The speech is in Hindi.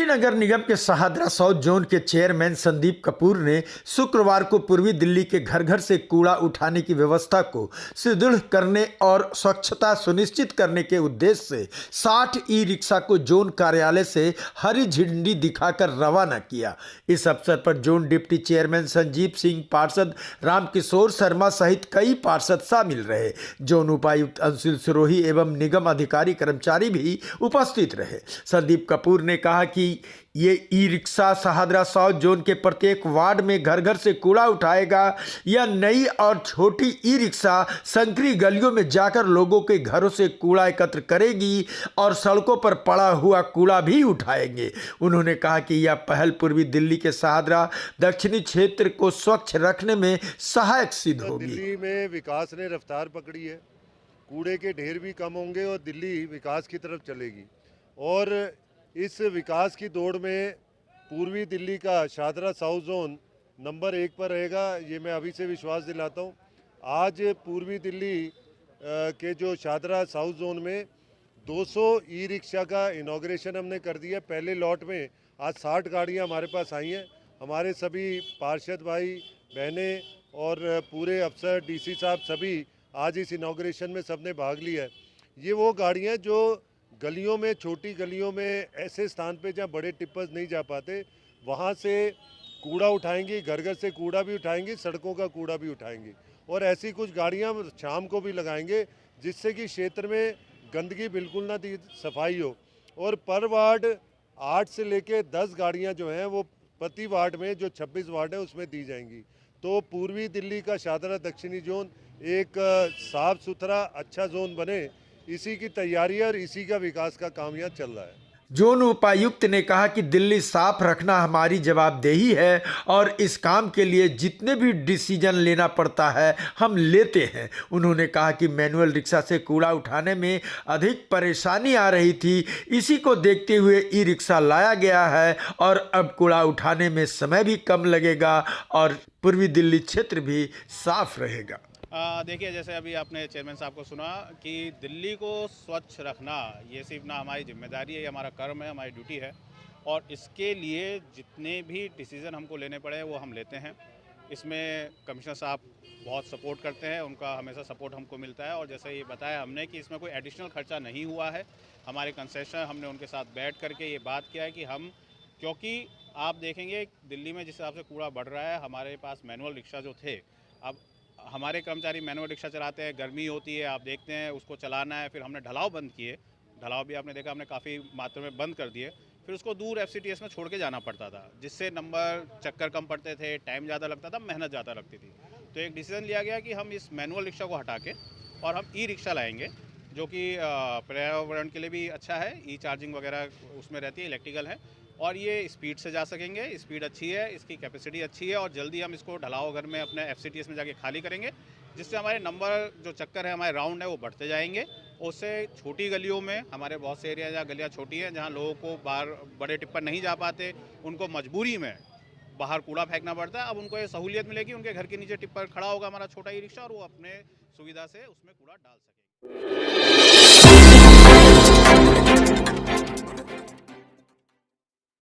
नगर निगम के शाहदरा साउथ जोन के चेयरमैन संदीप कपूर ने शुक्रवार को पूर्वी दिल्ली के घर घर से कूड़ा उठाने की व्यवस्था को सुदृढ़ करने और स्वच्छता सुनिश्चित करने के उद्देश्य से 60 ई रिक्शा को जोन कार्यालय से हरी झंडी दिखाकर रवाना किया। इस अवसर पर zone deputy chairman Sanjeev Singh, पार्षद रामकिशोर शर्मा सहित कई पार्षद शामिल रहे। जोन उपायुक्त अंशुल सिरोही एवं निगम अधिकारी कर्मचारी भी उपस्थित रहे। संदीप कपूर ने कहा कि ये e rickshaw Shahdara south zone के प्रत्येक वार्ड में घर घर से कूड़ा उठाएगा। यह नई और छोटी ई रिक्शा संकरी गलियों में जाकर लोगों के घरों से कूड़ा एकत्र करेगी और सड़कों पर पड़ा हुआ कूड़ा भी उठाएंगे। उन्होंने कहा कि यह पहल पूर्वी दिल्ली के शाहदरा दक्षिणी क्षेत्र को स्वच्छ रखने में सहायक सिद्ध होगी। दिल्ली में विकास ने रफ्तार पकड़ी है, कूड़े के ढेर भी कम होंगे और दिल्ली विकास की तरफ चलेगी। और इस विकास की दौड़ में पूर्वी दिल्ली का शाहदरा साउथ जोन नंबर 1 पर रहेगा, ये मैं अभी से विश्वास दिलाता हूँ। आज पूर्वी दिल्ली के जो शाहदरा साउथ जोन में 200 ई रिक्शा का इनॉग्रेशन हमने कर दिया। पहले लॉट में आज 60 गाड़ियाँ हमारे पास आई हैं। हमारे सभी पार्षद भाई बहनें और पूरे अफसर, डीसी साहब सभी आज इस इनॉग्रेशन में सबने भाग लिया है। ये वो गाड़ियाँ जो गलियों में, छोटी गलियों में, ऐसे स्थान पे जहाँ बड़े टिप्पर्स नहीं जा पाते, वहाँ से कूड़ा उठाएंगी, घर घर से कूड़ा भी उठाएंगी, सड़कों का कूड़ा भी उठाएंगी। और ऐसी कुछ गाड़ियाँ शाम को भी लगाएंगे जिससे कि क्षेत्र में गंदगी बिल्कुल ना दी, सफाई हो। और पर वार्ड 8 से लेके 10 गाड़ियाँ जो हैं वो प्रति वार्ड में, जो 26 वार्ड है उसमें दी जाएंगी। तो पूर्वी दिल्ली का शाहदरा दक्षिणी जोन एक साफ सुथरा अच्छा जोन बने, इसी की तैयारी है और इसी का विकास का काम यहाँ चल रहा है। जोन उपायुक्त ने कहा कि दिल्ली साफ रखना हमारी जवाबदेही है और इस काम के लिए जितने भी डिसीजन लेना पड़ता है हम लेते हैं। उन्होंने कहा कि मैनुअल रिक्शा से कूड़ा उठाने में अधिक परेशानी आ रही थी, इसी को देखते हुए ई रिक्शा लाया गया है और अब कूड़ा उठाने में समय भी कम लगेगा और पूर्वी दिल्ली क्षेत्र भी साफ रहेगा। देखिए, जैसे अभी आपने चेयरमैन साहब को सुना कि दिल्ली को स्वच्छ रखना ये सिर्फ ना हमारी जिम्मेदारी है, ये हमारा कर्म है, हमारी ड्यूटी है। और इसके लिए जितने भी डिसीज़न हमको लेने पड़े वो हम लेते हैं। इसमें कमिश्नर साहब बहुत सपोर्ट करते हैं, उनका हमेशा सपोर्ट हमको मिलता है। और जैसे ये बताया हमने कि इसमें कोई एडिशनल खर्चा नहीं हुआ है। हमारे कंसेशन हमने उनके साथ बैठ करके ये बात किया है कि हम, क्योंकि आप देखेंगे दिल्ली में जिस हिसाब से कूड़ा बढ़ रहा है, हमारे पास मैनुअल रिक्शा जो थे, अब हमारे कर्मचारी मैनुअल रिक्शा चलाते हैं, गर्मी होती है, आप देखते हैं उसको चलाना है। फिर हमने ढलाव बंद किए, ढलाव भी आपने देखा हमने काफ़ी मात्रा में बंद कर दिए। फिर उसको दूर FCTS में छोड़ के जाना पड़ता था, जिससे नंबर चक्कर कम पड़ते थे, टाइम ज़्यादा लगता था, मेहनत ज़्यादा लगती थी। तो एक डिसीज़न लिया गया कि हम इस मैनुअल रिक्शा को हटा के और हम ई रिक्शा लाएँगे, जो कि पर्यावरण के लिए भी अच्छा है। ई चार्जिंग वगैरह उसमें रहती है, इलेक्ट्रिकल है और ये स्पीड से जा सकेंगे, स्पीड अच्छी है, इसकी कैपेसिटी अच्छी है। और जल्दी हम इसको ढलाव घर में अपने FCTS में जाके खाली करेंगे, जिससे हमारे नंबर जो चक्कर है, हमारे राउंड है, वो बढ़ते जाएंगे। उससे छोटी गलियों में, हमारे बहुत से एरिया जहाँ गलियाँ छोटी हैं, जहाँ लोगों को बाहर बड़े टिप्पर नहीं जा पाते, उनको मजबूरी में बाहर कूड़ा फेंकना पड़ता है। अब उनको ये सहूलियत मिलेगी, उनके घर के नीचे टिप्पर खड़ा होगा हमारा छोटा ई रिक्शा, और वो अपने सुविधा से उसमें कूड़ा डाल सकेंगे।